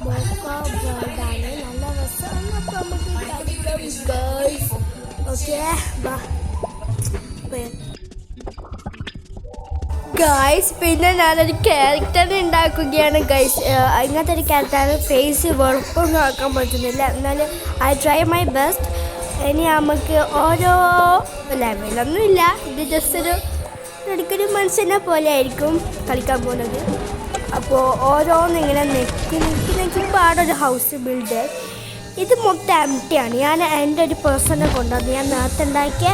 മോക്ക ബ്രെഡാണ് നല്ല രസമാണ്. അപ്പോൾ നമുക്ക് കഴിക്കാം ഗൈസ്. ഓക്കെ ബാ ഗൈസ്. പിന്നെ ഞാനൊരു ക്യാരക്ടറിനെ ഉണ്ടാക്കുകയാണ് ഗൈസ്. ഇങ്ങനത്തെ ഒരു ക്യാരക്ടർ ഫേസ് വെളുപ്പൊന്നും ആക്കാൻ പറ്റുന്നില്ല, എന്നാലും ഐ ട്രൈ മൈ ബെസ്റ്റ്. ഇനി നമുക്ക് ഓരോ ലെവലൊന്നും ഇല്ല, ഇത് ജസ്റ്റ് ഒരു മനുഷ്യനെ പോലെ ആയിരിക്കും കളിക്കാൻ പോകുന്നത്. അപ്പോൾ ഓരോന്നും ഇങ്ങനെ നെക്കി പാടൊരു ഹൗസ് ബിൽഡ്. ഇത് മൊത്തം എംറ്റിയാണ്. ഞാൻ എൻ്റെ ഒരു പേഴ്സണെ കൊണ്ടുവന്നു, ഞാൻ നേരത്തെ ഉണ്ടാക്കിയ.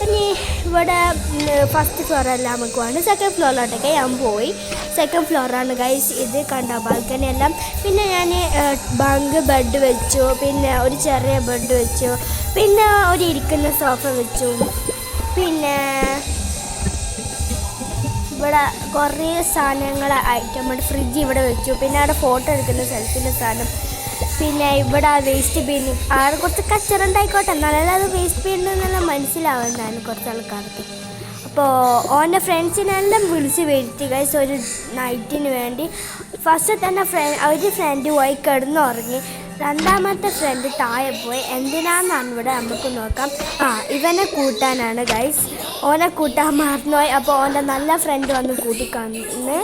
ഇനി ഇവിടെ ഫസ്റ്റ് ഫ്ലോറെല്ലാം നമുക്ക് വേണം. സെക്കൻഡ് ഫ്ലോറിലോട്ടൊക്കെ ഞാൻ പോയി. സെക്കൻഡ് ഫ്ലോറാണ് ഗൈസ്. ഇത് കണ്ട ബാൽക്കണി എല്ലാം. പിന്നെ ഞാൻ ബങ്ക് ബെഡ് വെച്ചു, പിന്നെ ഒരു ചെറിയ ബെഡ് വെച്ചു, പിന്നെ ഒരു ഇരിക്കുന്ന സോഫ വെച്ചു. പിന്നെ ഇവിടെ കുറേ സാധനങ്ങൾ ഐറ്റമുണ്ട്. ഫ്രിഡ്ജ് ഇവിടെ വെച്ചു. പിന്നെ അവിടെ ഫോട്ടോ എടുക്കുന്ന സെൽഫിൻ്റെ സാധനം. പിന്നെ ഇവിടെ വേസ്റ്റ് ബിൻ. അവിടെ കുറച്ച് കച്ചറ ഉണ്ടായിക്കോട്ടെ, എന്നാലും അത് വേസ്റ്റ് ബിൻ എന്നെല്ലാം മനസ്സിലാവുന്നതാണ് കുറച്ച് ആൾക്കാർക്ക്. അപ്പോൾ ഓൻ്റെ ഫ്രണ്ട്സിനെല്ലാം വിളിച്ച് വരുത്തി ഗൈസ് ഒരു നൈറ്റിന് വേണ്ടി. ഫസ്റ്റ് തന്നെ ഒരു ഫ്രണ്ട് പോയി കിടന്നുറങ്ങി, രണ്ടാമത്തെ ഫ്രണ്ട് താഴെ പോയി. എന്തിനാണെന്നാണ് ഇവിടെ നമുക്ക് നോക്കാം. ഇവനെ കൂട്ടാനാണ് ഗൈസ്. ഓനെ കൂട്ടാൻ മറന്നുപോയി. അപ്പോൾ ഓൻ്റെ നല്ല ഫ്രണ്ട് വന്ന് കൂട്ടിക്കാണുന്നു.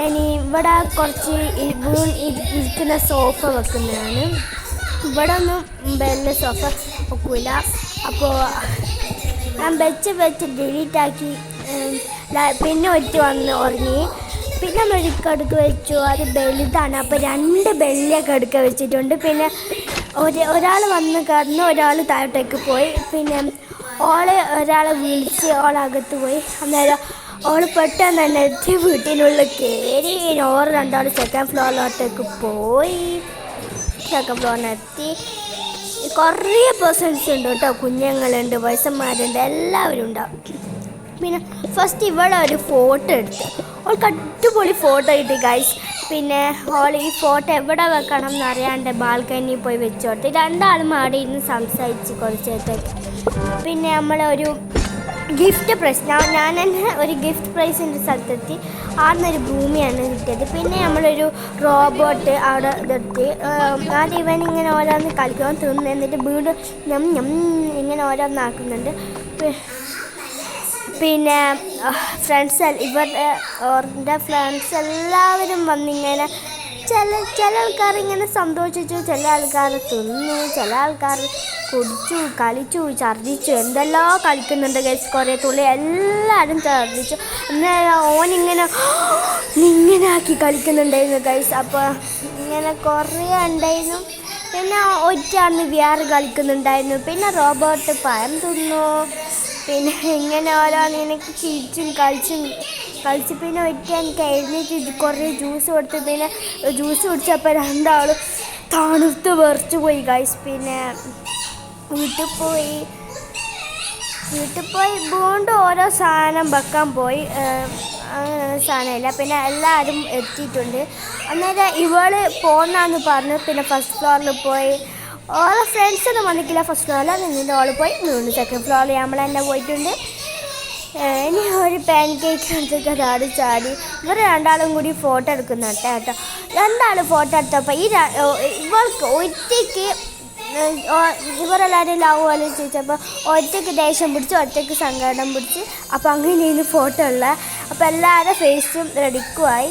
ഇനി ഇവിടെ കുറച്ച് ഇരിക്കുന്ന സോഫ വെക്കുന്നതാണ്. ഇവിടെ ഒന്നും വലിയ സോഫ വെക്കില്ല. അപ്പോൾ ഞാൻ വെച്ച് ഡിലീറ്റാക്കി. പിന്നെ ഒറ്റ വന്ന് ഉറങ്ങി. പിന്നെ മെഴുക്കടുക്ക് വെച്ചു, അത് വലുതാണ്. അപ്പോൾ 2 ബെല്ലിയൊക്കെ അടുക്ക വെച്ചിട്ടുണ്ട്. പിന്നെ ഒരാൾ വന്ന് കിടന്ന് ഒരാൾ താഴോട്ടേക്ക് പോയി. പിന്നെ ഒരാളെ വിളിച്ച് ഓളകത്ത് പോയി. അന്നേരം ഓള് പെട്ടെന്ന് തന്നെ എത്തി വീട്ടിനുള്ളിൽ കയറി. ഓറ് 2 സെക്കൻഡ് ഫ്ലോറിലോട്ടേക്ക് പോയി. സെക്കൻഡ് ഫ്ലോറിനെത്തി. കുറേ പേഴ്സൺസ് ഉണ്ട് കേട്ടോ, കുഞ്ഞുങ്ങളുണ്ട്, വയസ്സന്മാരുണ്ട്, എല്ലാവരും ഉണ്ടാവും. പിന്നെ ഫസ്റ്റ് ഇവിടെ ഒരു ഫോട്ടോ എടുത്ത് ഓൾക്ക് അടിപൊളി ഫോട്ടോ കിട്ടി ഗൈസ്. പിന്നെ ഈ ഫോട്ടോ എവിടെ വെക്കണം എന്നറിയാണ്ട് ബാൽക്കണിയിൽ പോയി വെച്ചോട്ടെ. 2 ആളും അവിടെ ഇരുന്ന് സംസാരിച്ച് കുറച്ചേരത്തേക്ക്. പിന്നെ നമ്മളൊരു ഗിഫ്റ്റ് പ്രൈസ്, ഞാൻ തന്നെ ഒരു ഗിഫ്റ്റ് പ്രൈസിൻ്റെ സ്ഥലത്തെത്തി. ആടുന്നൊരു ഭൂമിയാണ് കിട്ടിയത്. പിന്നെ നമ്മളൊരു റോബോട്ട് അവിടെ ഇതെത്തി. ആദ്യം ഇവനിങ്ങനെ ഓരോന്ന് കളിക്കാൻ തിന്നു, എന്നിട്ട് വീണ്ടും ഇങ്ങനെ ഓരോന്നാക്കുന്നുണ്ട്. പിന്നെ ഇവരുടെ ഫ്രണ്ട്സ് എല്ലാവരും വന്നിങ്ങനെ ചില ആൾക്കാർ ഇങ്ങനെ സന്തോഷിച്ചു, ചില ആൾക്കാർ തിന്നു, ചില ആൾക്കാർ കുടിച്ചു, കളിച്ചു, ഛർദ്ദിച്ചു, എന്തെല്ലാം കളിക്കുന്നുണ്ട് ഗൈസ്. കുറേ തുള്ളി എല്ലാവരും ഛർദ്ദിച്ചു. അന്നേരം ഇങ്ങനെ ആക്കി കളിക്കുന്നുണ്ടായിരുന്നു ഗൈസ്. അപ്പോൾ ഇങ്ങനെ കുറേ ഉണ്ടായിരുന്നു. പിന്നെ ഒറ്റയാന്ന് VR കളിക്കുന്നുണ്ടായിരുന്നു. പിന്നെ റോബോട്ട് പഴം തിന്നു. പിന്നെ ഇങ്ങനെ ഓരോന്നിങ്ങനെ ചിരിച്ചും കളിച്ച് പിന്നെ ഒറ്റ എനിക്ക് എഴുന്നേറ്റ് കുറേ ജ്യൂസ് കൊടുത്ത്. പിന്നെ ജ്യൂസ് കുടിച്ചപ്പോൾ 2 ആളും തണുത്ത് വിറച്ച് പോയി ഗൈസ്. പിന്നെ വീട്ടിൽ പോയി വീണ്ടും ഓരോ സാധനം വെക്കാൻ പോയി. അങ്ങനെ സാധനമില്ല. പിന്നെ എല്ലാവരും എത്തിയിട്ടുണ്ട്. അന്നേരം ഇവള് പോന്നാന്ന് പറഞ്ഞു. പിന്നെ ഫസ്റ്റ് ഫ്ലോറിൽ പോയി. ഓരോ ഫ്രണ്ട്സൊന്നും വന്നിട്ടില്ല ഫസ്റ്റ് ഫ്ലോറിൽ. നിന്നിട്ട് ഓള് പോയി. വീണ്ടും സെക്കൻഡ് ഫ്ലോറിൽ നമ്മൾ തന്നെ പോയിട്ടുണ്ട്. ഇനി ഒരു പാൻ കേക്ക് എടുത്തൊക്കെ ചാടി. ഇവർ 2 ആളും കൂടി ഫോട്ടോ എടുക്കുന്നുണ്ട് കേട്ടോ. 2 ആൾ ഫോട്ടോ എടുത്തപ്പോൾ ഇവൾക്ക് ഒറ്റയ്ക്ക് ഇവരെല്ലാവരും ലവ് പോലെ ചോദിച്ചപ്പോൾ ഒറ്റയ്ക്ക് ദേഷ്യം പിടിച്ച്, ഒറ്റയ്ക്ക് സങ്കടം പിടിച്ച്. അപ്പോൾ അങ്ങനെയാണ് ഫോട്ടോ ഉള്ളത്. അപ്പോൾ എല്ലാവരുടെ ഫേസും റെഡിക്കുമായി.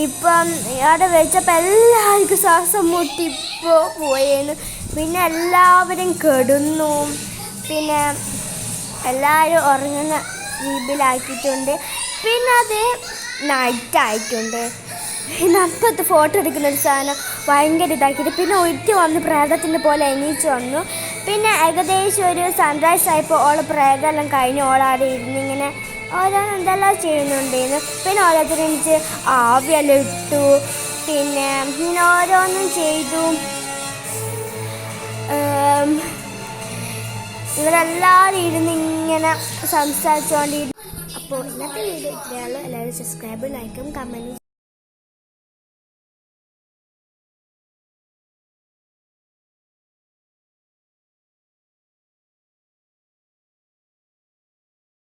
ഇപ്പം അവിടെ വെച്ചപ്പോൾ എല്ലാവർക്കും ശ്വാസം മുട്ടിപ്പോൾ പോയേന്ന്. പിന്നെ എല്ലാവരും കിടന്നു. പിന്നെ എല്ലാവരും ഉറങ്ങുന്ന രീതിയിലാക്കിയിട്ടുണ്ട്. പിന്നെ അത് നൈറ്റായിട്ടുണ്ട്. പിന്നെ അപ്പത്തെ ഫോട്ടോ എടുക്കുന്ന ഒരു സാധനം ഭയങ്കര ഇതാക്കിയിട്ട് പിന്നെ ഒറ്റ വന്ന് പ്രേതത്തിൻ്റെ പോലെ എണീച്ച് വന്നു. പിന്നെ ഏകദേശം ഒരു സൺറൈസ് ആയപ്പോൾ ഓള് പ്രേതമെല്ലാം കഴിഞ്ഞ് ഓളാടെ ഇരുന്നിങ്ങനെ ഓരോന്ന് എന്തെല്ലാം ചെയ്യുന്നുണ്ടായിരുന്നു. പിന്നെ ഓരോരുത്തരെനിക്ക് ആവിയെല്ലാം ഇട്ടു. പിന്നെ ഇങ്ങനെ ഓരോന്നും ചെയ്തു. ഇവരെല്ലാവരും ഇരുന്ന് ഇങ്ങനെ സംസാരിച്ചുകൊണ്ടിരുന്നു. അപ്പോൾ ഇന്നത്തെ വീഡിയോ ഇത്രയുള്ളൂ. എല്ലാവരും സബ്സ്ക്രൈബ്, ലൈക്കും, കമൻറ്റും